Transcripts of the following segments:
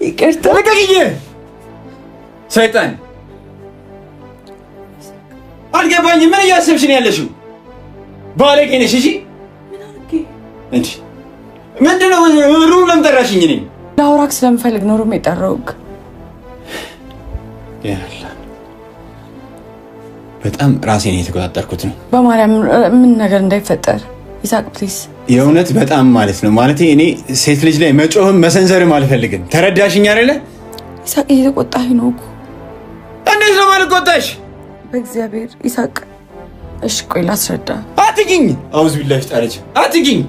ይቅርታ ለቀቂኝ ሰይጣን አልገባኝም ምን እያሰብሽ ነው ያለሽው ባለጌ ነሽ እሺ እንዴ ምንድነው ሩም ለምን ጠራሽኝ እኔ ላውራክ ስለምፈልግ ነው ሩም የጠራሁት ያላ በጣም ራሴን እየተቆጣጠርኩት ነው በማርያም ምን ነገር እንዳይፈጠር ይሳቅ ፕሊዝ የእውነት በጣም ማለት ነው ማለት እኔ ሴት ልጅ ላይ መጮህም መሰንዘርም አልፈልግም ተረዳሽኝ አይደለ ይሳቅ እየተቆጣኝ ነው እኮ እንዴት ነው ማልቆጣሽ በእግዚአብሔር ይሳቅ እሺ ቆይ ላስረዳ አትግኝ አውዝ ቢላሽ ጣለች አትግኝ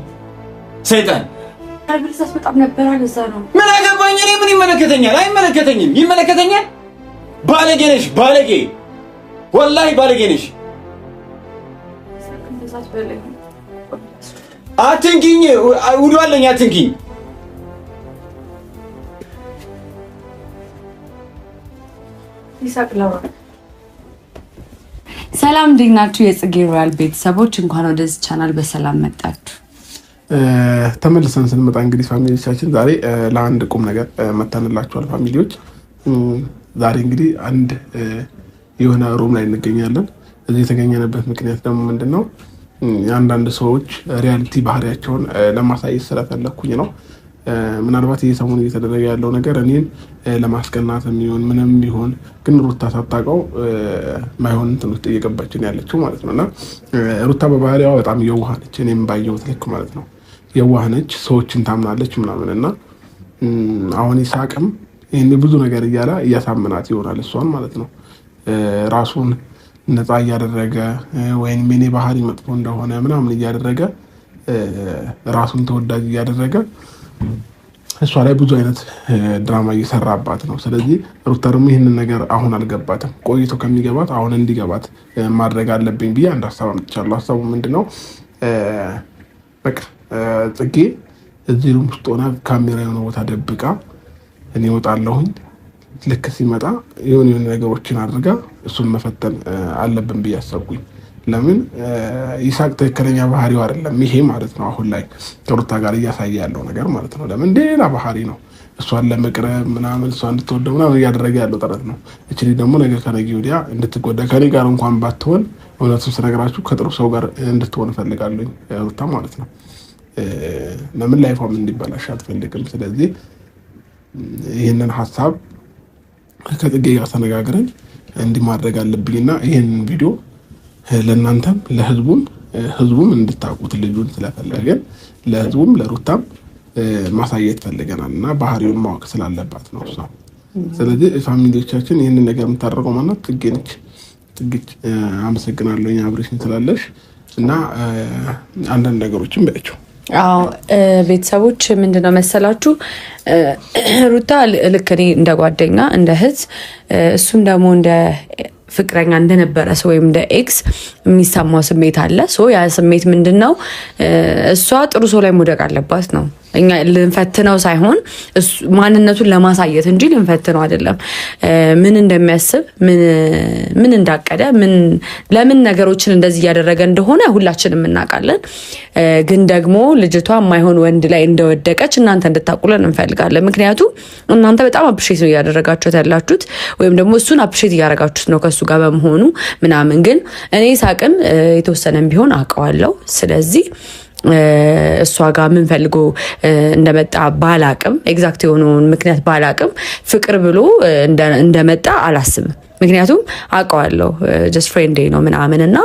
ሰይጣን አልብልሳስ በጣም ነበር አለዛ ነው ምን አገባኝ እኔ ምን ይመለከተኛል አይመለከተኝም ይመለከተኛል ባለጌ ነሽ ባለጌ ወላሂ ባለጌ ነሽ እንደዛት በለኝ አትንኪኝ ውዱ አለኝ አትንኪኝ ይሳቅ ላውራ ሰላም እንዴት ናችሁ የጽጌ ሮያል ቤተሰቦች እንኳን ወደዚህ ቻናል በሰላም መጣችሁ ተመልሰን ስንመጣ እንግዲህ ፋሚሊዎቻችን ዛሬ ለአንድ ቁም ነገር መተንላችኋል ፋሚሊዎች ዛሬ እንግዲህ አንድ የሆነ ሩም ላይ እንገኛለን እዚህ የተገኘንበት ምክንያት ደግሞ ምንድነው አንዳንድ ሰዎች ሪያሊቲ ባህሪያቸውን ለማሳየት ስለፈለኩኝ ነው ምናልባት የሰሞኑ እየተደረገ ያለው ነገር እኔን ለማስቀናት የሚሆን ምንም ቢሆን ግን ሩታ ሳታውቀው ማይሆን እንትን ውስጥ እየገባች ነው ያለችው ማለት ነውና ሩታ በባህሪዋ በጣም የዋህ ነች እኔም ባየሁት ልክ ማለት ነው የዋህ ነች ሰዎችን ታምናለች ምናምንና አሁን ይሳቅም ይሄን ብዙ ነገር እያለ እያሳመናት ይሆናል እሷን ማለት ነው ራሱን ነፃ እያደረገ ወይም ምን ባህሪ መጥፎ እንደሆነ ምናምን እያደረገ ራሱን ተወዳጅ እያደረገ እሷ ላይ ብዙ አይነት ድራማ እየሰራባት ነው ስለዚህ ሩታ ደግሞ ይሄንን ነገር አሁን አልገባትም ቆይቶ ከሚገባት አሁን እንዲገባት ማድረግ አለብኝ ብዬ አንድ ሐሳብ አምጥቻለሁ ሐሳቡ ምንድነው በቃ ጽጌ እዚህ ሩም ውስጥ ሆና ካሜራ የሆነ ቦታ ደብቃ እኔ ወጣለሁኝ ልክ ሲመጣ የሆነ ነገሮችን አድርጋ እሱን መፈተን አለብን ብዬ አሰብኩኝ ለምን ይሳቅ ትክክለኛ ባህሪው አይደለም ይሄ ማለት ነው አሁን ላይ ከሩታ ጋር እያሳየ ያለው ነገር ማለት ነው ለምን ሌላ ባህሪ ነው እሷን ለመቅረብ ምናምን እሷን እንድትወደው ምናምን እያደረገ ያለው ጥረት ነው እቺ ደግሞ ነገ ከነገ ወዲያ እንድትጎዳ ከኔ ጋር እንኳን ባትሆን እውነቱን ስነግራችሁ ከጥሩ ሰው ጋር እንድትሆን ፈልጋለሁ ሩታ ማለት ነው ለምን ላይፏም እንዲበላሽ አትፈልግም ስለዚህ ይሄንን ሐሳብ ከጽጌ ጋር ተነጋግረን እንዲማድረግ አለብኝና ይሄንን ቪዲዮ ለእናንተም ለህዝቡም እንድታውቁት ልጁን ስለፈለገን ለህዝቡም ለሩታም ማሳየት ፈልገናልና ባህሪውን ማወቅ ስላለባት ነው እሷ ስለዚህ ፋሚሊዎቻችን ይሄንን ነገር የምታደርገው ማለት ጽጌ ነች ጽጌ አመሰግናለሁኝ አብሬሽን ስላለሽ እና አንዳንድ ነገሮችን በያቸው አዎ ቤተሰቦች ምንድነው መሰላችሁ ሩታ ልክ እኔ እንደ ጓደኛ እንደ እህት እሱም ደግሞ እንደ ፍቅረኛ እንደነበረ ሰው ወይም እንደ ኤክስ የሚሰማው ስሜት አለ ያ ስሜት ምንድነው እሷ ጥሩ ሰው ላይ መውደቅ አለባት ነው እኛ ልንፈትነው ሳይሆን ማንነቱን ለማሳየት እንጂ ልንፈትነው አይደለም ምን እንደሚያስብ ምን እንዳቀደ ለምን ነገሮችን እንደዚህ ያደረገ እንደሆነ ሁላችንም እናውቃለን ግን ደግሞ ልጅቷ ማይሆን ወንድ ላይ እንደወደቀች እናንተ እንድታቁለን እንፈልጋለን ምክንያቱም እናንተ በጣም አፕሪሼት ነው ያደረጋችሁት ያላችሁት ወይም ደግሞ እሱን አፕሪሼት ያደረጋችሁት ነው ከሱ ጋር በመሆኑ ምናምን ግን እኔ ሳቅን የተወሰነም ቢሆን አውቀዋለሁ ስለዚህ እሷ ጋር ምን ፈልጎ እንደመጣ ባላቅም ኤግዛክት የሆነውን ምክንያት ባላቅም ፍቅር ብሎ እንደመጣ አላስብም ምክንያቱም አውቀዋለሁ just friend ነው ምናምንና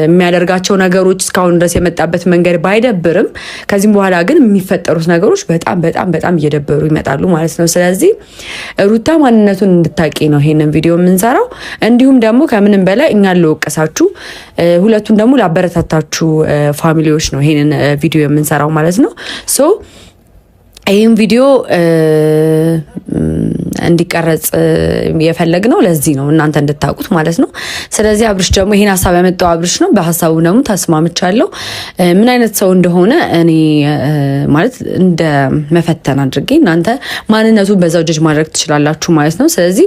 የሚያደርጋቸው ነገሮች እስካሁን ድረስ የመጣበት መንገድ ባይደብርም ከዚህም በኋላ ግን የሚፈጠሩት ነገሮች በጣም በጣም በጣም እየደበሩ ይመጣሉ ማለት ነው ስለዚህ ሩታ ማንነቱን እንድታቂ ነው ይሄንን ቪዲዮ የምንሰራው እንዲሁም ደግሞ ከምንም በላይ እኛን ለወቀሳችሁ ሁለቱን ደግሞ ላበረታታችሁ ፋሚሊዎች ነው ይሄንን ቪዲዮ የምንሰራው ማለት ነው ይህን ቪዲዮ እንዲቀረጽ የፈለግነው ለዚህ ነው እናንተ እንድታውቁት ማለት ነው። ስለዚህ አብርሽ ደግሞ ይሄን ሐሳብ ያመጣው አብርሽ ነው። በሐሳቡ ደግሞ ተስማምቻለሁ። ምን አይነት ሰው እንደሆነ እኔ ማለት እንደ መፈተን አድርጌ እናንተ ማንነቱን በዛው ጀጅ ማድረግ ትችላላችሁ ማለት ነው። ስለዚህ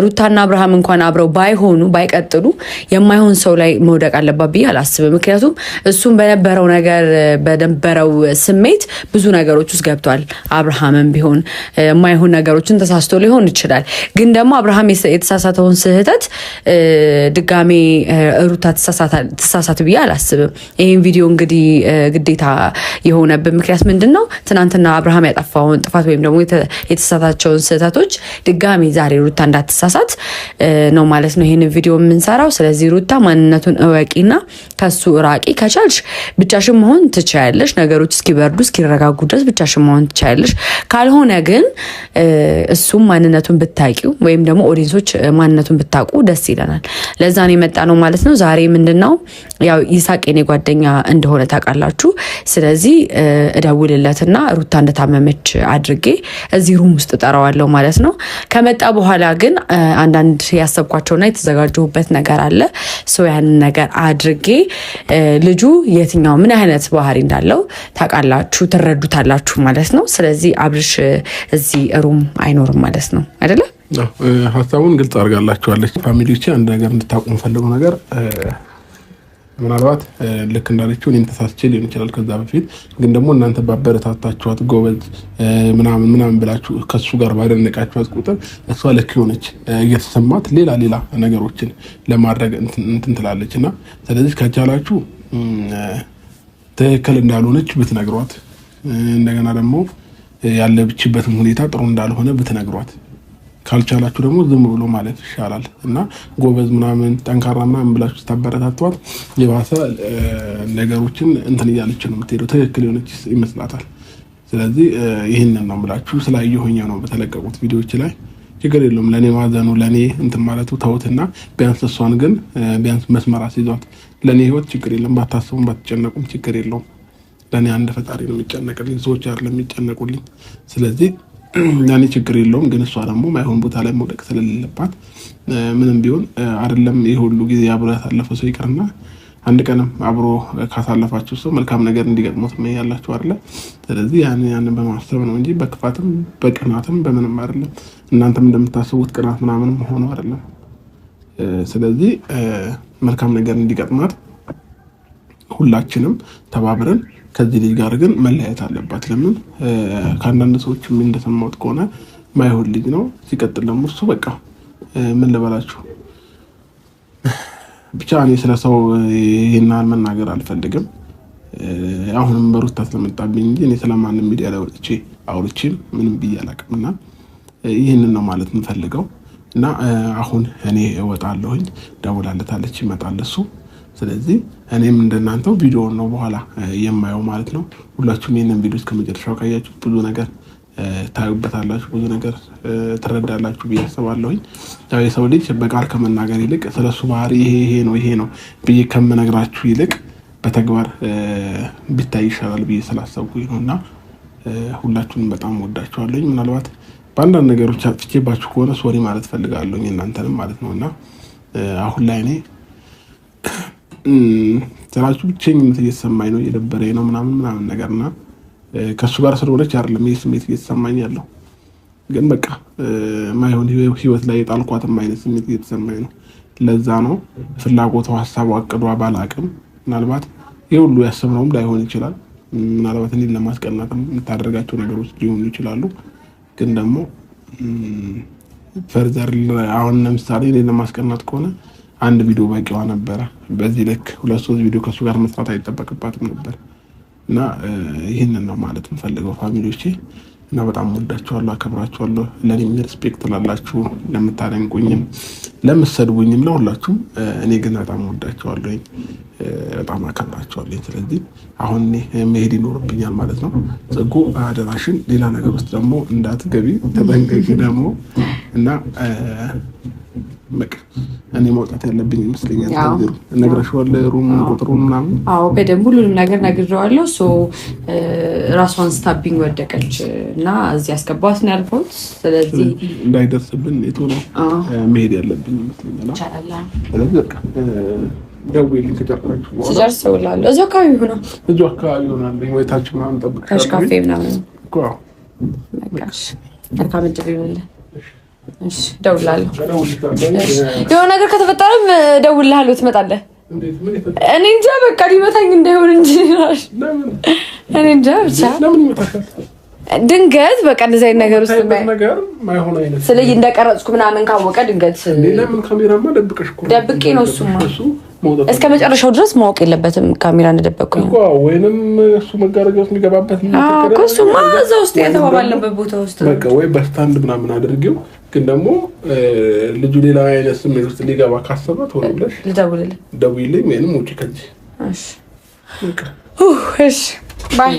ሩታና አብርሃም እንኳን አብረው ባይሆኑ ባይቀጥሉ የማይሆን ሰው ላይ መውደቅ አለባት ብዬ አላስብም። ምክንያቱም እሱም በነበረው ነገር በነበረው ስሜት ብዙ ነገሮች ውስጥ ገብቷል። አብርሃምም ቢሆን የማይሆን ነገሮችን ተሳስቶ ሊሆን ይችላል። ግን ደግሞ አብርሃም የተሳሳተውን ስህተት ድጋሜ ሩታ ትሳሳት ብዬ አላስብም። ይህን ቪዲዮ እንግዲህ ግዴታ የሆነብን ምክንያት ምንድን ነው? ትናንትና አብርሃም ያጠፋውን ጥፋት ወይም ደግሞ የተሳሳታቸውን ስህተቶች ድጋሜ ዛሬ ሩታ እንዳትሳሳት ነው ማለት ነው ይህን ቪዲዮ የምንሰራው። ስለዚህ ሩታ ማንነቱን እወቂና ከሱ ራቂ። ከቻልሽ ብቻሽን መሆን ትችያለሽ። ነገሮች እስኪበርዱ እስኪረጋጉ ድረስ ብቻሽን መሆን ትችያለሽ። ካልሆነ ግን እሱም ማንነቱን ብታቂው ወይም ደግሞ ኦዲየንሶች ማንነቱን ብታቁ ደስ ይለናል። ለዛ ነው የመጣ ነው ማለት ነው። ዛሬ ምንድነው ያው ይሳቅ የኔ ጓደኛ እንደሆነ ታውቃላችሁ። ስለዚህ እደውልለትና ሩታ እንደታመመች አድርጌ እዚህ ሩም ውስጥ ጠራዋለሁ ማለት ነው። ከመጣ በኋላ ግን አንዳንድ ያሰብኳቸውና የተዘጋጀሁበት ነገር አለ። ያንን ነገር አድርጌ ልጁ የትኛው ምን አይነት ባህሪ እንዳለው ታውቃላችሁ፣ ትረዱታላችሁ ማለት ነው። ስለዚህ አብርሽ እዚህ ሩም አይኖርም ማለት ነው አይደለ? ሀሳቡን ግልጽ አድርጋላችኋለች። ፋሚሊዎቼ አንድ ነገር እንድታውቁ የምፈልገው ነገር ምናልባት ልክ እንዳለችው እኔም ተሳስቼ ሊሆን ይችላል ከዛ በፊት ግን ደግሞ እናንተ ባበረታታችኋት ጎበዝ ምናምን ብላችሁ ከሱ ጋር ባደነቃችኋት ቁጥር እሷ ልክ ሆነች እየተሰማት ሌላ ነገሮችን ለማድረግ እንትን ትላለችና ስለዚህ ከቻላችሁ ትክክል እንዳልሆነች ብትነግሯት እንደገና ደግሞ ያለችበትም ሁኔታ ጥሩ እንዳልሆነ ብትነግሯት ካልቻላችሁ ደግሞ ዝም ብሎ ማለት ይሻላል እና ጎበዝ ምናምን ጠንካራ ምናምን ብላችሁ ታበረታቷት የባሰ ነገሮችን እንትን እያለች ነው የምትሄደው ትክክል የሆነች ይመስላታል። ስለዚህ ይሄንን ነው ብላችሁ ስላየሁኝ ነው በተለቀቁት ቪዲዮዎች ላይ ችግር የለውም ለኔ ማዘኑ ለኔ እንትን ማለቱ ተውትና ቢያንስ እሷን ግን ቢያንስ መስመር አስይዟት ለኔ ህይወት ችግር የለም ባታስቡም ባትጨነቁም ችግር የለውም ለኔ አንድ ፈጣሪ ነው የሚጨነቅልኝ ሰዎች አይደለም የሚጨነቁልኝ። ስለዚህ ያኔ ችግር የለውም ግን እሷ ደግሞ ማይሆን ቦታ ላይ መውደቅ ስለሌለባት ምንም ቢሆን አይደለም ይሄ ሁሉ ጊዜ አብሮ ያሳለፈ ሰው ይቀርና አንድ ቀንም አብሮ ካሳለፋችሁ ሰው መልካም ነገር እንዲገጥሞት ያላችሁ አይደለ? ስለዚህ ያንን በማሰብ ነው እንጂ በክፋትም በቅናትም በምንም አይደለም። እናንተም እንደምታስቡት ቅናት ምናምን ሆኖ አይደለም። ስለዚህ መልካም ነገር እንዲገጥማት ሁላችንም ተባብረን ከዚህ ልጅ ጋር ግን መለያየት አለባት። ለምን ከአንዳንድ ሰዎች ምን እንደሰማሁት ከሆነ ማይሆን ልጅ ነው። ሲቀጥል ደግሞ እሱ በቃ ምን ልበላችሁ ብቻ እኔ ስለሰው ይሄን መናገር አልፈልግም። አሁንም በሩታ ስለመጣብኝ እንጂ እኔ ስለማንም ሚዲያ ላይ ወጥቼ አውርቼም ምንም ብዬ አላውቅምና ይሄንን ነው ማለት የምፈልገው። እና አሁን እኔ እወጣለሁኝ ደውላለታለች ይመጣል እሱ። ስለዚህ እኔም እንደናንተው ቪዲዮ ነው በኋላ የማየው ማለት ነው። ሁላችሁም ይሄንን ቪዲዮ እስከመጨረሻው ካያችሁ ብዙ ነገር ታዩበታላችሁ ብዙ ነገር ትረዳላችሁ ብዬ አስባለሁኝ። ያው የሰው ልጅ በቃል ከመናገር ይልቅ ስለሱ ባህሪ ይሄ ነው ብዬ ከመነግራችሁ ይልቅ በተግባር ቢታይ ይሻላል ብዬ ስላሰብኩኝ ነውና ሁላችሁንም በጣም ወዳችኋለሁ። ምናልባት በአንዳንድ ነገሮች አጥፍቼባችሁ ከሆነ ሶሪ ማለት ፈልጋለሁ እናንተንም ማለት ነውና አሁን ላይ እኔ ስራችሁ ብቸኝነት እየተሰማኝ ነው የደበረኝ ነው ምናምን ነገርና ከሱ ጋር ስለሆነች አይደለም ይሄ ስሜት እየተሰማኝ ያለው ግን በቃ ማይሆን ህይወት ላይ የጣልኳትም አይነት ስሜት እየተሰማኝ ነው። ለዛ ነው ፍላጎቷ ሐሳቧ አቅዷ ባላቅም ምናልባት ይሁሉ ያሰብነውም ላይሆን ይችላል። ምናልባት እኔን ለማስቀናትም የምታደርጋቸው ነገሮች ሊሆኑ ይችላሉ። ግን ደግሞ ፈርዘር አሁን ለምሳሌ እኔን ለማስቀናት ከሆነ አንድ ቪዲዮ በቂዋ ነበር። በዚህ ልክ 2-3 ቪዲዮ ከሱ ጋር መስራት አይጠበቅባትም ነበር። እና ይሄንን ነው ማለት የምፈልገው ፋሚሊዎቼ። እና በጣም ወዳችኋለሁ አከብራችኋለሁ። ለኔም ሪስፔክት ላላችሁ ለምታደንቁኝም ለምትሰድቡኝም ለሁላችሁም እኔ ግን በጣም ወዳችኋለሁ በጣም አከብራችኋለሁ። ስለዚህ አሁን መሄድ ይኖርብኛል ማለት ነው። ጽጉ አደራሽን ሌላ ነገር ውስጥ ደግሞ እንዳትገቢ ተጠንቀቂ ደግሞ እና በቃ እኔ መውጣት ያለብኝ ይመስለኛል። ታዲያ እነግርሻለሁ ሩሙን ቁጥሩን ምናምን። አዎ በደንብ ሁሉንም ነገር ነግሬዋለሁ። ራሷን ስታቢንግ ወደቀች እና እዚህ አስገባት ነው ያልኩት። ስለዚህ እንዳይደርስብን የቱ ነው መሄድ ያለብኝ ይመስለኛል። ይቻላል። ስለዚህ በቃ ደውዬልኝ ከጨረስኩ በኋላ ስጨርስ እውላለሁ። እዚሁ አካባቢ ሆነው እዚሁ አካባቢ ሆናለኝ ወይ ታች ምናምን ጠብቅሻለሁ። ታች ካፌ ምናምን እኮ በቃሽ። መልካም እድል ይሁንልህ። እሺ እደውልልሃለሁ። የሆነ ነገር ከተፈጠረም እደውልልሃለሁ። ትመጣለህ? እኔ እንጃ በቃ ሊመታኝ እንዳይሆን እንጂ እኔ እንጃ ብቻ ድንገት በቃ እንደዚህ አይነት ነገር ውስጥ ስለዚህ እንደቀረጽኩ ምናምን ካወቀ ድንገት ደብቄ ነው እሱማ እስከ መጨረሻው ድረስ ማወቅ የለበትም ካሜራ እንደደበቅኩኝ እኮ ወይንም እሱ መጋረጃ ውስጥ የሚገባበት እኮ እሱማ እዛ ውስጥ የተባባልንበት ቦታ ውስጥ በቃ ወይ በስታንድ ምናምን አድርጌው ግን ደግሞ ልጁ ሌላ አይነት ስሜት ውስጥ ሊገባ ካሰበ ቶሎ ብለሽ ደውይልኝ ወይንም ውጪ ከዚህ እሺ እሺ ባይ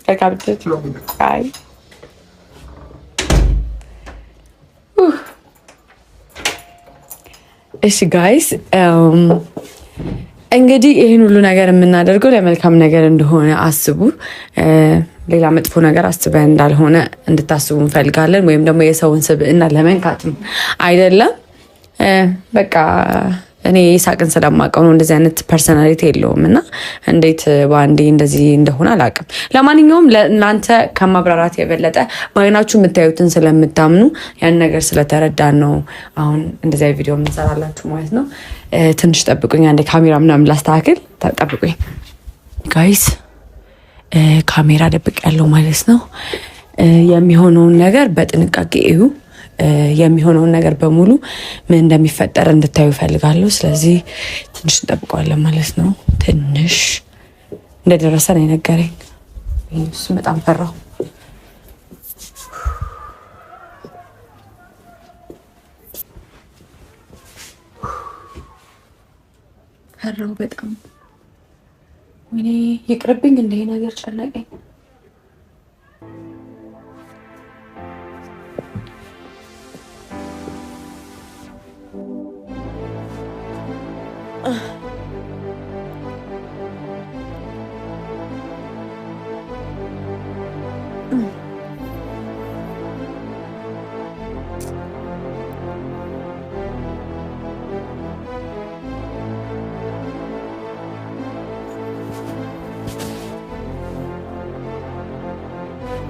ተካብተት ባይ እሺ ጋይስ እንግዲህ ይሄን ሁሉ ነገር የምናደርገው ለመልካም ነገር እንደሆነ አስቡ። ሌላ መጥፎ ነገር አስበን እንዳልሆነ እንድታስቡ እንፈልጋለን። ወይም ደግሞ የሰውን ስብዕና ለመንካትም አይደለም። በቃ እኔ ይሳቅን ስለማውቀው ነው። እንደዚህ አይነት ፐርሰናሊቲ የለውም እና እንዴት በአንዴ እንደዚህ እንደሆነ አላውቅም። ለማንኛውም ለእናንተ ከማብራራት የበለጠ በአይናችሁ የምታዩትን ስለምታምኑ ያን ነገር ስለተረዳን ነው አሁን እንደዚህ ቪዲዮ የምንሰራላችሁ ማለት ነው። ትንሽ ጠብቁኝ፣ አንዴ ካሜራ ምናምን ላስተካክል። ጠብቁኝ ጋይስ። ካሜራ ደብቅ ያለው ማለት ነው። የሚሆነውን ነገር በጥንቃቄ እዩ። የሚሆነውን ነገር በሙሉ ምን እንደሚፈጠር እንድታዩ ፈልጋለሁ። ስለዚህ ትንሽ እንጠብቀዋለን ማለት ነው። ትንሽ እንደደረሰ ነው የነገረኝ። እሱ በጣም ፈራሁ። በጣም እኔ ይቅርብኝ እንደ ነገር ጨነቀኝ።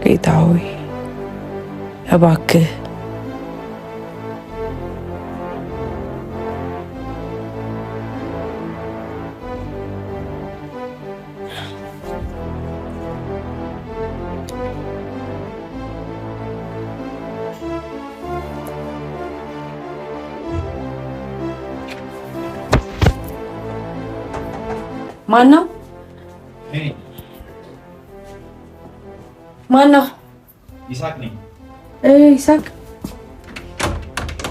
ጌታ ሆይ እባክህ ማነው? ማነው? ይሳቅ ነኝ። ይሳቅ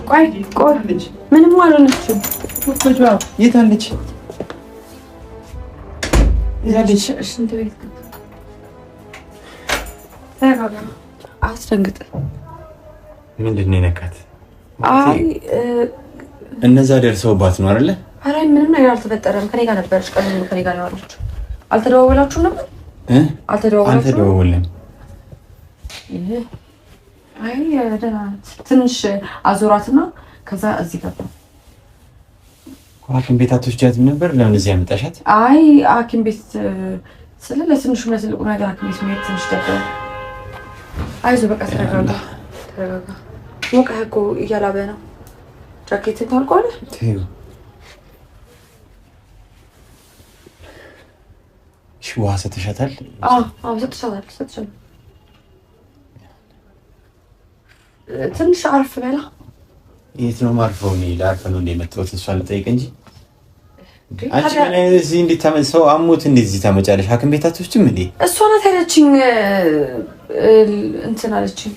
ቆይ ምንም አልሆነችም። የት አለች? ሽንት ቤት ተረጋጋ። አስደንግጥ። ምንድን ነው የነካት? አይ እነዛ ደርሰውባት ነው አይደለ? ኧረ ምንም ነገር አልተፈጠረም። ከኔ ጋር ነበረች። ቀን ሙሉ ከኔ ጋር ነው ያለችው። አልተደዋወላችሁም ነበር? አልተደዋወልንም። አይ ደህና ናት። ትንሽ አዞራትና ከዛ እዚህ ገባ። ሐኪም ቤት አትወስጃትም ነበር? ለምን እዚህ ያመጣሻት? አይ ሐኪም ቤት ስለ ለትንሹም ለትልቁ ነገር ሐኪም ቤት መሄድ ትንሽ ደበረ። አይዞህ በቃ ተረጋጋ። ሞቀህ እኮ እያላበ ነው። ጃኬትን ታልቋለህ? ውሃ ሰጥሻታል? ሰጥሻታል። ትንሽ አርፍ በላ። የት ነው ማርፈው? እኔ ላርፍ ነው እንደመጣሁት እሷን ልጠይቅ እንጂ አንቺ ምን እዚህ እንዴት ሰው አሞት እንደዚህ ታመጫለሽ? ሐኪም ቤት አትወስጂም እንዴ? እሷ ናት ያለችኝ። እንትን አለችኝ።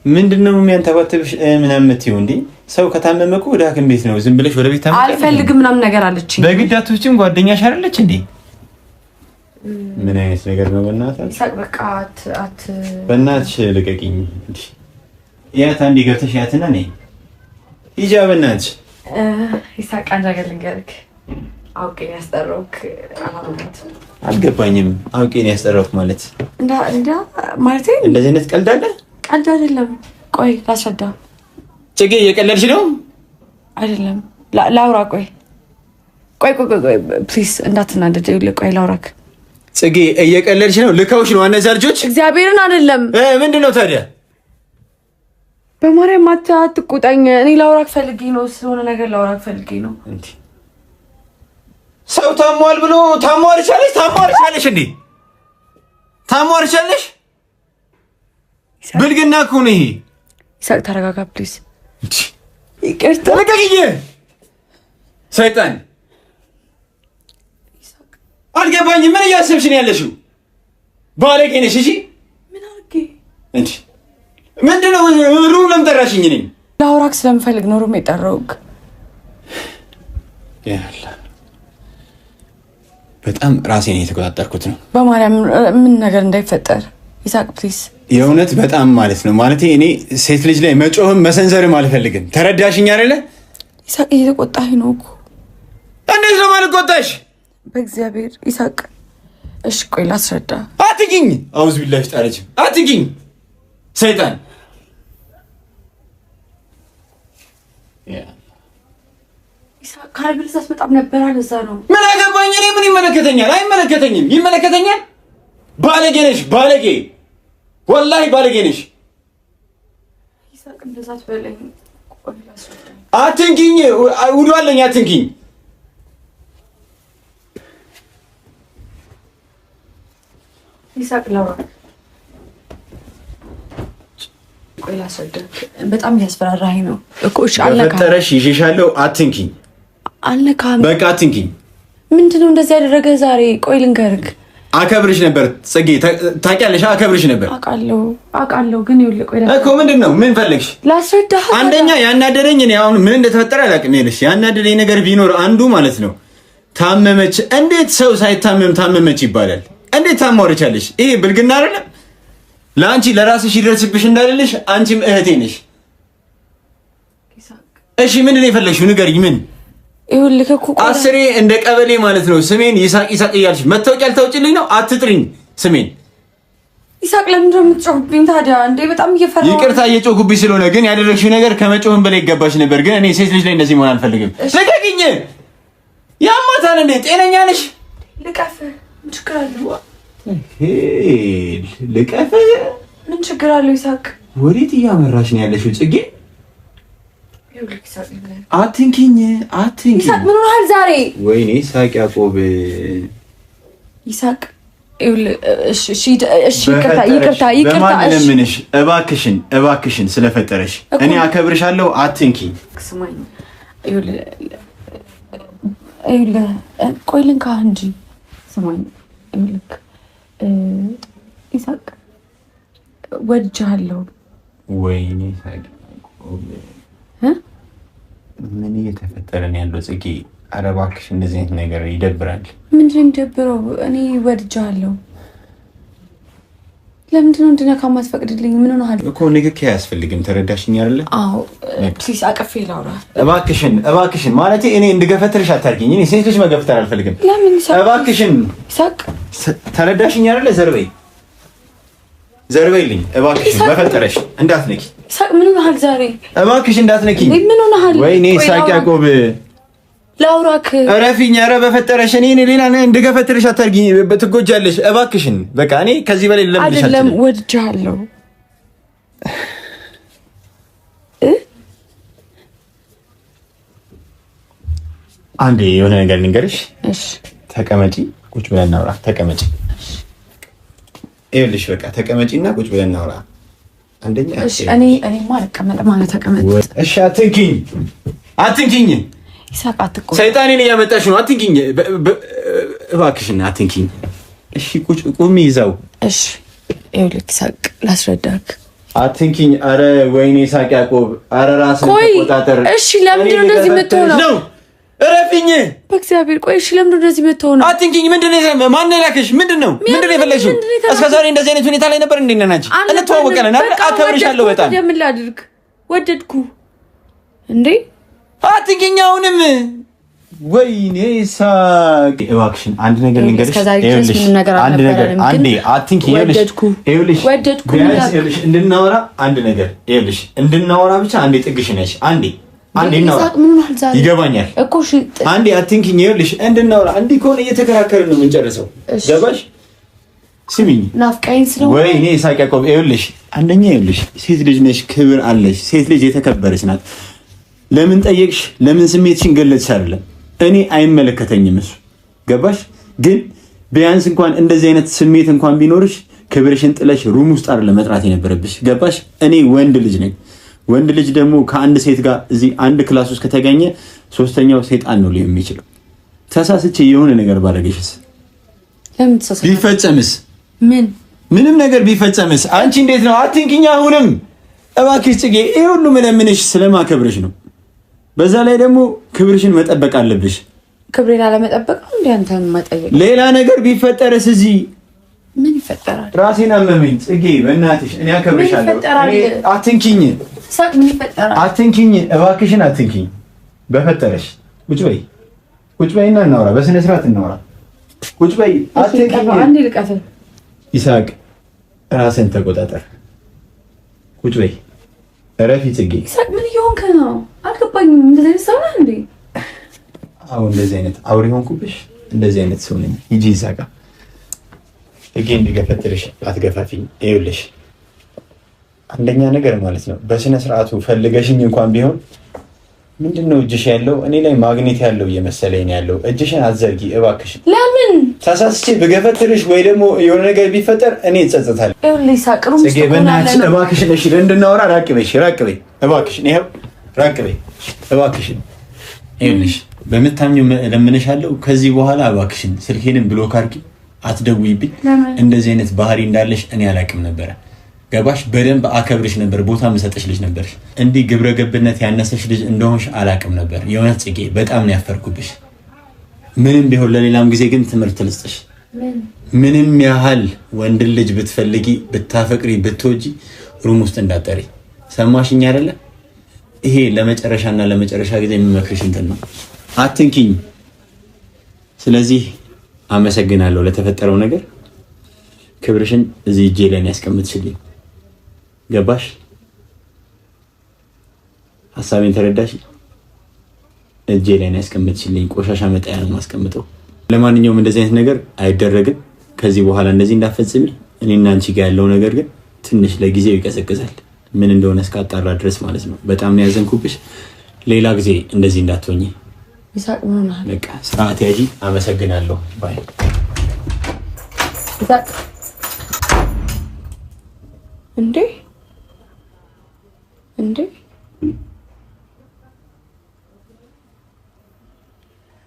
ምንድነው የሚያንተባተብሽ ምናምን የምትይው እንዴ? ሰው ከታመመ እኮ ወደ ሐኪም ቤት ነው። ዝም ብለሽ ወደ ቤት ታመጫለሽ? አልፈልግም ምናምን ነገር አለችኝ። በግድ አትወስጂም? ጓደኛሽ አይደለች እንዴ? ምን አይነት ነገር ነው? በእናትሽ በቃ በእናትሽ ልቀቂኝ። ያት አንዴ ገብተሽ ያትና ነይ። ሂጃብ እናንቺ ይሳቅ አንድ ነገር ልንገርህ። አውቄ ነው ያስጠራሁት። አልገባኝም። አውቄ ነው ያስጠራሁት ማለት እንዳ ማለት እንደዚህ አይነት ቀልድ አለ? ቀልድ አይደለም። ቆይ ላስረዳ። ጽጌ እየቀለድሽ ነው? አይደለም ላውራ። ቆይ ፕሊዝ እንዳትናደድ። ቆይ ላውራክ። ጽጌ እየቀለድሽ ነው? ልከውሽ ነው እነዚያ ልጆች? እግዚአብሔርን አይደለም። ምንድን ነው ታዲያ? በማርያም አትቁጣኝ። እኔ ላውራክ ፈልጌ ነው። ስለሆነ ነገር ላውራክ ፈልጌ ነው። እንዴ ሰው ታሟል ብሎ ታሟልሻለሽ? ታሟልሻለሽ እንዴ? ታሟልሻለሽ? ብልግና እኮ ነው ይሄ። ይሳቅ ተረጋጋ ፕሊዝ። ይቅርታ ለቀቂኝ። ሰይጣን አልገባኝም። ምን እያሰብሽ ነው ያለሽው? ባለጌ ነሽ። እሺ ምን አድርጌ እንዴ? ምንድነው ሩም ለምን ጠራሽኝ? እኔ ላውራክ ስለምፈልግ ነው ሩም የጠራሁት። ያላ በጣም ራሴን እየተቆጣጠርኩት ነው። በማርያም ምን ነገር እንዳይፈጠር ይሳቅ ፕሊዝ። የእውነት በጣም ማለት ነው። ማለት እኔ ሴት ልጅ ላይ መጮህም መሰንዘርም አልፈልግም። ተረዳሽኝ አይደለ? ይሳቅ እየተቆጣሽ ነው እኮ። እንዴት ነው ማለት ቆጣሽ? በእግዚአብሔር ይሳቅ። እሺ ቆይ ላስረዳ። አትጊኝ። አውዝ ቢላሽ ጣለች። አትጊኝ ሰይጣን። ይሳቅ ካልብልሳስ በጣም ነበር አለዛ ነው። ምን አገባኝ እኔ? ምን ይመለከተኛል? አይመለከተኝም። ይመለከተኛል። ባለጌ ነሽ፣ ባለጌ ወላሂ ባለጌ ነሽ። ይሳቅ እንደዛ ትበለኝ። ቆይ ላስረዳ። አትንኪኝ። ውዱ አለኝ። አትንኪኝ። ይሳቅ ላውራ። ቆይ ላስረዳ። በጣም እያስፈራራኸኝ ነው እኮ። እሺ አልነካም። በፈጠረሽ ይዤሻለሁ። አትንኪኝ። አልነካም። በቃ አትንኪኝ። ምንድነው እንደዚህ ያደረገ ዛሬ? ቆይ ልንገርህ። አከብርሽ ነበር ጽጌ፣ ታውቂያለሽ። አከብርሽ ነበር። አውቃለሁ ግን ይኸውልህ፣ ቆይ እኮ ምንድነው? ምን ፈለግሽ? ላስረዳህ። አንደኛ ያናደረኝ እኔ አሁን ምን እንደተፈጠረ አላውቅም። ይኸውልሽ ያናደረኝ ነገር ቢኖር አንዱ ማለት ነው ታመመች። እንዴት ሰው ሳይታመም ታመመች ይባላል? እንዴት ታማወርቻለሽ? ይሄ ብልግና አይደለም? ለአንቺ ለራስሽ ይደርስብሽ እንዳልልሽ አንቺም እህቴ ነሽ። እሺ ምንድን ነው የፈለግሽው? ንገሪኝ። ምን ይኸውልህ እኮ አስሬ እንደ ቀበሌ ማለት ነው ስሜን ይሳቅ ይሳቅ እያልሽ መታወቂያ ልታውጪልኝ ነው? አትጥሪኝ ስሜን። ይሳቅ ለምንድን ነው የምትጮህብኝ ታዲያ? እንዴ በጣም እየፈራሁ። ይቅርታ እየጮህኩብኝ ስለሆነ፣ ግን ያደረግሽው ነገር ከመጮህም በላይ ይገባሽ ነበር። ግን እኔ ሴት ልጅ ላይ እንደዚህ መሆን አልፈልግም። ልቀቂኝ። ያማታል እንዴ? ጤነኛ ነሽ? ልቀፍህ? ምን ችግር አለው? ልቀፍህ? ምን ችግር አለው? ይሳቅ ወዴት እያመራሽ ነው ያለሽው ጽጌ? አትንኪኝ። ይሳቅ ምን ሆነሃል ዛሬ? ወይኔ ይሳቅ ያዕቆብ። ይሳቅ ይቅርታ። በማንለምንሽ እባክሽን ስለፈጠረሽ እኔ አከብርሻለሁ። አትንኪኝ። ስማኝ፣ ቆይ ልንካህ እንጂ ስማኝ። ይሳቅ ወድጄሃለሁ። ወይኔ ይሳቅ ምን እየተፈጠረ ነው ያለው ጽጌ? ኧረ እባክሽ እንደዚህ አይነት ነገር ይደብራል። ምንድን ነው የሚደብረው? እኔ ወድጄሃለሁ። ለምንድን ነው እንድነካ የማትፈቅድልኝ? ምን ሆነሃል እኮ? ንክኪ አያስፈልግም። ተረዳሽኝ አይደለ? አዎ ፕሊዝ አቅፌ ላውራ። እባክሽን ማለቴ እኔ እንድገፈትርሽ አታርጊኝ። እኔ ሴት ልጅ መገፍተር አልፈልግም። ለምን ይሳቅ? እባክሽን ይሳቅ ተረዳሽኝ አይደለ? ዘርበይልኝ እባክሽን፣ በፈጠረሽ እንዳትነኪ። ይሳቅ ምን ሆነሃል ዛሬ? እባክሽ እንዳትነኪ። ምን ሆነሃል? ወይኔ ይሳቅ ያዕቆብ ላውራክ። እረፊኝ። ኧረ በፈጠረሽ እኔ ሌላ እንድገፈትርሽ አታርጊኝ። ትጎጃለሽ። እባክሽን በቃ እኔ ከዚህ በላይ ለምንሽ አይደለም። ወድጄሃለሁ። አንዴ የሆነ ነገር ልንገርሽ። እሺ ተቀመጪ፣ ቁጭ ብለን እናውራ። ተቀመጪ። ይኸውልሽ በቃ ተቀመጪና ቁጭ ብለን እናውራ። አንደኛ እሺ እኔ ማለት ተቀመጥ ማለት ተቀመጥ። እሺ አትንኪኝ። ይሳቅ አትቆጣ። ሰይጣኔን እያመጣሽ ነው። አትንኪኝ እባክሽን፣ አትንኪኝ። እሺ ቁሚ ይዛው። እሺ ይኸውልህ ይሳቅ ላስረዳክ። አትንኪኝ። ኧረ ወይኔ ይሳቅ ያዕቆብ፣ ኧረ ራስን ተቆጣጠር። እሺ ለምንድን ነው እንደዚህ የምትሆነው? እረፊኝ በእግዚአብሔር። ቆይ እሺ ለምንድን ነው እንደዚህ የምትሆነው? አትንኪኝ። ማን የላከሽ? ምንድን ነው የፈለግሽው? እስከ ዛሬ እንደዚህ አይነት ሁኔታ ላይ ነበር እንዴ? ነናች እንተዋወቀለን አይደል? አከብርሻለሁ በጣም። ምን ላድርግ? ወደድኩ እንዴ? አትንኪኝ አሁንም። ወይኔ ሳቅ። እባክሽን አንድ ነገር ልንገርሽ። አንድ ነገር አንዴ አትንኪ። ይኸውልሽ እንድናወራ አንድ ነገር ይኸውልሽ እንድናወራ ብቻ አንዴ ጥግሽ ነሽ። አንዴ እናወራ። ይገባኛል እኮ እሺ። አንዴ አትንኪኝ። ይኸውልሽ እንድናወራ እንዲህ ከሆነ እየተከራከርን ነው የምንጨርሰው። ገባሽ? ስሚኝ ናፍቀኝ ስለሆነ ወይኔ ሳቅ ያቆብ። ይኸውልሽ አንደኛ ይኸውልሽ ሴት ልጅ ነሽ፣ ክብር አለሽ። ሴት ልጅ የተከበረች ናት። ለምን ጠየቅሽ? ለምን ስሜትሽን ገለጽሽ? አይደለም እኔ አይመለከተኝም እሱ። ገባሽ? ግን ቢያንስ እንኳን እንደዚህ አይነት ስሜት እንኳን ቢኖርሽ ክብርሽን ጥለሽ ሩም ውስጥ አይደለም መጥራት የነበረብሽ። ገባሽ? እኔ ወንድ ልጅ ነኝ። ወንድ ልጅ ደግሞ ከአንድ ሴት ጋር እዚህ አንድ ክላስ ውስጥ ከተገኘ ሶስተኛው ሴጣን ነው ሊሆን የሚችለው። ተሳስቼ የሆነ ነገር ባደረገሽስ? ለምን ተሳስቼ ቢፈጸምስ? ምንም ነገር ቢፈጸምስ? አንቺ እንዴት ነው? አትንኪኝ አሁንም እባክሽ ጽጌ። ይሄ ሁሉ መለምንሽ ስለማከብርሽ ነው። በዛ ላይ ደግሞ ክብርሽን መጠበቅ አለብሽ። ክብሬን አለመጠበቅ ነው እንዴ አንተን መጠየቅ? ሌላ ነገር ቢፈጠርስ? እዚህ ምን ይፈጠራል? ራሴን አመመኝ ጽጌ፣ በእናትሽ እኔ አከብርሻለሁ። አትንኪኝ ሳቅ። ምን ይፈጠራል? አትንኪኝ እባክሽን፣ አትንኪኝ በፈጠረሽ። ቁጭ በይ፣ ቁጭ በይና እናውራ፣ በስነ ስርዓት እናውራ። ቁጭ በይ። አትንኪኝ። አንዴ ልቀፍ። ይሳቅ፣ ራስን ተቆጣጠር። ቁጭ በይ። እረፊ ጽጌ። ይሳቅ፣ ምን እየሆንክ ነው? አልገባኝም። እንደዚህ አይነት ሰው ነህ እንዴ? አዎ እንደዚህ አይነት አውሬ ሆንኩብሽ። እንደዚህ አይነት ሰው ነኝ። ሂጂ ይሳቃ። ጽጌ እንዲገፈትርሽ አትገፋፊኝ። ይኸውልሽ አንደኛ ነገር ማለት ነው በስነ ስርዓቱ ፈልገሽኝ እንኳን ቢሆን ምንድነው እጅሽ ያለው እኔ ላይ ማግኔት ያለው እየመሰለኝ ያለው። እጅሽን አትዘርጊ እባክሽ። ለምን ተሳስቼ ብገፈትርሽ ወይ ደግሞ የሆነ ነገር ቢፈጠር እኔ እጸጸታለሁ። ይኸውልሽ ሳቅሩም ጽጌ፣ በእናትሽ እባክሽን። እሺ እንድናወራ ራቅ በይ፣ ራቅ በይ እባክሽን። ይኸው ራቅ በይ እባክሽን። ይኸውልሽ በምታምኚው ለምንሻለሁ። ከዚህ በኋላ እባክሽን ስልኬንም ብሎክ አድርጊ፣ አትደውይብኝ። እንደዚህ አይነት ባህሪ እንዳለሽ እኔ አላውቅም ነበረ። ገባሽ? በደንብ አከብርሽ ነበር፣ ቦታ መሰጠሽ ልጅ ነበርሽ። እንዲህ ግብረ ገብነት ያነሰሽ ልጅ እንደሆንሽ አላውቅም ነበር። የእውነት ጽጌ በጣም ነው ያፈርኩብሽ። ምንም ቢሆን ለሌላም ጊዜ ግን ትምህርት ልስጥሽ። ምንም ያህል ወንድ ልጅ ብትፈልጊ፣ ብታፈቅሪ፣ ብትወጂ ሩም ውስጥ እንዳጠሪ። ሰማሽኝ አይደለ? ይሄ ለመጨረሻና ለመጨረሻ ጊዜ የሚመክርሽ እንትን ነው። አትንኪኝ። ስለዚህ አመሰግናለሁ ለተፈጠረው ነገር። ክብርሽን እዚህ እጄ ላይ ያስቀምጥሽልኝ። ገባሽ? ሐሳቤን ተረዳሽ? እጄ ላይ ያስቀምጥሽልኝ። ቆሻሻ መጣያ ነው ማስቀምጠው። ለማንኛውም እንደዚህ አይነት ነገር አይደረግም ከዚህ በኋላ። እንደዚህ እንዳፈጽሚ እኔና አንቺ ጋር ያለው ነገር ግን ትንሽ ለጊዜው ይቀዘቅዛል። ምን እንደሆነ እስካጣራ ድረስ ማለት ነው። በጣም ነው ያዘንኩብሽ። ሌላ ጊዜ እንደዚህ እንዳትሆኚ። ይሳቅ ምን ማለት? በቃ ስርዓት ያዢ። አመሰግናለሁ። ባይ። ይሳቅ እንዴ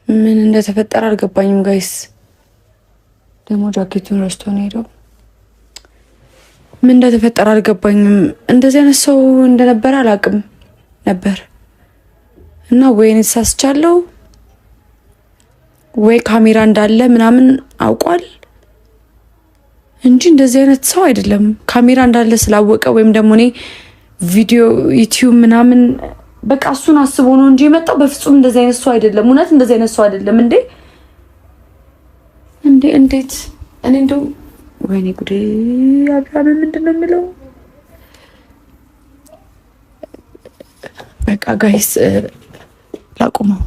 ምን እንደተፈጠረ አልገባኝም ጋይስ። ደግሞ ጃኬቱን ረስቶ ነው ሄደው። ምን እንደተፈጠረ አልገባኝም። እንደዚህ አይነት ሰው እንደነበረ አላውቅም ነበር እና ወይኔ ተሳስቻለሁ ወይ ካሜራ እንዳለ ምናምን አውቋል እንጂ እንደዚህ አይነት ሰው አይደለም። ካሜራ እንዳለ ስላወቀ ወይም ደግሞ እኔ ቪዲዮ ዩቲዩብ ምናምን በቃ እሱን አስቦ ነው እንጂ የመጣው በፍጹም እንደዚህ አይነት ሰው አይደለም። እውነት እንደዚህ አይነት ሰው አይደለም። እንዴት እኔ እንደው ወይኔ ጉዴ። አብራም ምንድነው የሚለው? በቃ ጋይስ ላቁመው።